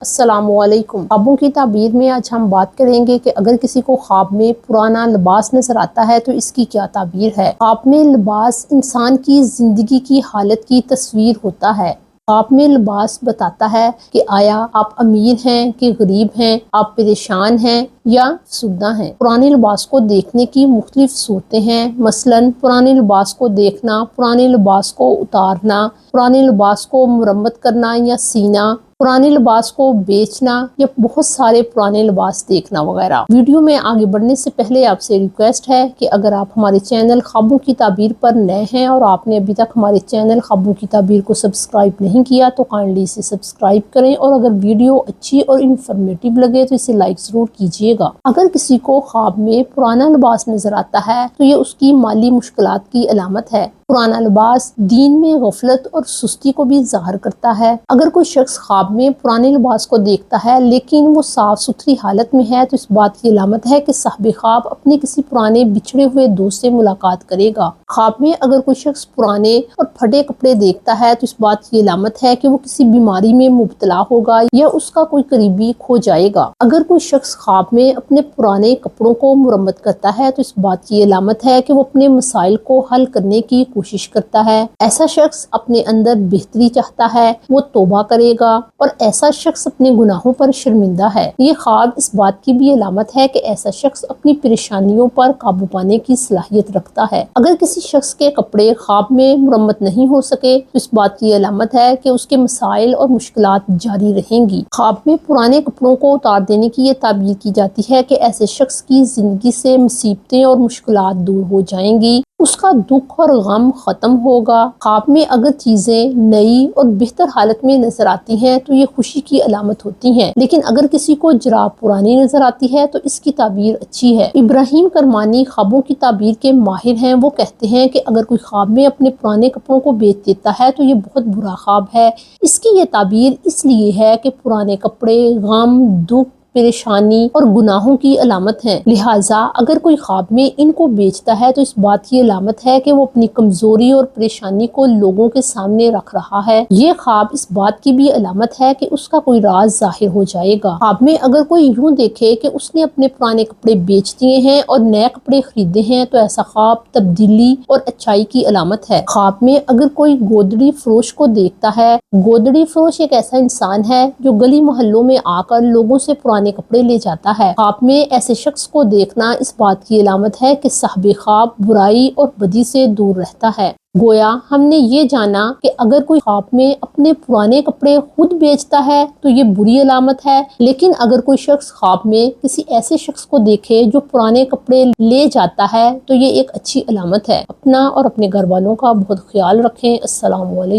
السلام علیکم۔ خوابوں کی تعبیر میں آج ہم بات کریں گے کہ اگر کسی کو خواب میں پرانا لباس نظر آتا ہے تو اس کی کیا تعبیر ہے۔ خواب میں لباس انسان کی زندگی کی حالت کی تصویر ہوتا ہے۔ خواب میں لباس بتاتا ہے کہ آیا آپ امیر ہیں کہ غریب ہیں، آپ پریشان ہیں یا افسردہ ہیں۔ پرانے لباس کو دیکھنے کی مختلف صورتیں ہیں، مثلاً پرانے لباس کو دیکھنا، پرانے لباس کو اتارنا، پرانے لباس کو مرمت کرنا یا سینا، پرانے لباس کو بیچنا یا بہت سارے پرانے لباس دیکھنا وغیرہ۔ ویڈیو میں آگے بڑھنے سے پہلے آپ سے ریکویسٹ ہے کہ اگر آپ ہمارے چینل خوابوں کی تعبیر پر نئے ہیں اور آپ نے ابھی تک ہمارے چینل خوابوں کی تعبیر کو سبسکرائب نہیں کیا تو کائنڈلی اسے سبسکرائب کریں، اور اگر ویڈیو اچھی اور انفارمیٹیو لگے تو اسے لائک ضرور کیجیے گا۔ اگر کسی کو خواب میں پرانا لباس نظر آتا ہے تو یہ اس کی مالی مشکلات کی علامت ہے۔ پرانا لباس دین میں غفلت اور سستی کو بھی ظاہر کرتا ہے۔ اگر کوئی شخص خواب میں پرانے لباس کو دیکھتا ہے لیکن وہ صاف ستھری حالت میں ہے تو اس بات کی علامت ہے کہ صاحب خواب اپنے کسی پرانے بچھڑے ہوئے دوست سے ملاقات کرے گا۔ خواب میں اگر کوئی شخص پرانے اور پھٹے کپڑے دیکھتا ہے تو اس بات کی علامت ہے کہ وہ کسی بیماری میں مبتلا ہوگا یا اس کا کوئی قریبی کھو جائے گا۔ اگر کوئی شخص خواب میں اپنے پرانے کپڑوں کو مرمت کرتا ہے تو اس بات کی علامت ہے کہ وہ اپنے مسائل کو حل کرنے کی کوشش کرتا ہے۔ ایسا شخص اپنے اندر بہتری چاہتا ہے، وہ توبہ کرے گا، اور ایسا شخص اپنے گناہوں پر شرمندہ ہے۔ یہ خواب اس بات کی بھی علامت ہے کہ ایسا شخص اپنی پریشانیوں پر قابو پانے کی صلاحیت رکھتا ہے۔ اگر کسی شخص کے کپڑے خواب میں مرمت نہیں ہو سکے تو اس بات کی علامت ہے کہ اس کے مسائل اور مشکلات جاری رہیں گی۔ خواب میں پرانے کپڑوں کو اتار دینے کی یہ تعبیر کی جاتی ہے کہ ایسے شخص کی زندگی سے مصیبتیں اور مشکلات دور ہو جائیں گی، اس کا دکھ اور غم ختم ہوگا۔ خواب میں اگر چیزیں نئی اور بہتر حالت میں نظر آتی ہیں تو یہ خوشی کی علامت ہوتی ہیں، لیکن اگر کسی کو جراب پرانی نظر آتی ہے تو اس کی تعبیر اچھی ہے۔ ابراہیم کرمانی خوابوں کی تعبیر کے ماہر ہیں۔ وہ کہتے ہیں کہ اگر کوئی خواب میں اپنے پرانے کپڑوں کو بیچ دیتا ہے تو یہ بہت برا خواب ہے۔ اس کی یہ تعبیر اس لیے ہے کہ پرانے کپڑے غم، دکھ، پریشانی اور گناہوں کی علامت ہیں، لہٰذا اگر کوئی خواب میں ان کو بیچتا ہے تو اس بات کی علامت ہے کہ وہ اپنی کمزوری اور پریشانی کو لوگوں کے سامنے رکھ رہا ہے۔ یہ خواب اس بات کی بھی علامت ہے کہ اس کا کوئی راز ظاہر ہو جائے گا۔ خواب میں اگر کوئی یوں دیکھے کہ اس نے اپنے پرانے کپڑے بیچ دیے ہیں اور نئے کپڑے خریدے ہیں تو ایسا خواب تبدیلی اور اچائی کی علامت ہے۔ خواب میں اگر کوئی گودڑی فروش کو دیکھتا ہے، گودڑی فروش ایک ایسا انسان ہے جو گلی محلوں میں آ کر لوگوں سے پرانے کپڑے لے جاتا ہے۔ خواب میں ایسے شخص کو دیکھنا اس بات کی علامت ہے کہ صاحب خواب برائی اور بدی سے دور رہتا ہے۔ گویا ہم نے یہ جانا کہ اگر کوئی خواب میں اپنے پرانے کپڑے خود بیچتا ہے تو یہ بری علامت ہے، لیکن اگر کوئی شخص خواب میں کسی ایسے شخص کو دیکھے جو پرانے کپڑے لے جاتا ہے تو یہ ایک اچھی علامت ہے۔ اپنا اور اپنے گھر والوں کا بہت خیال رکھیں۔ السلام علیکم۔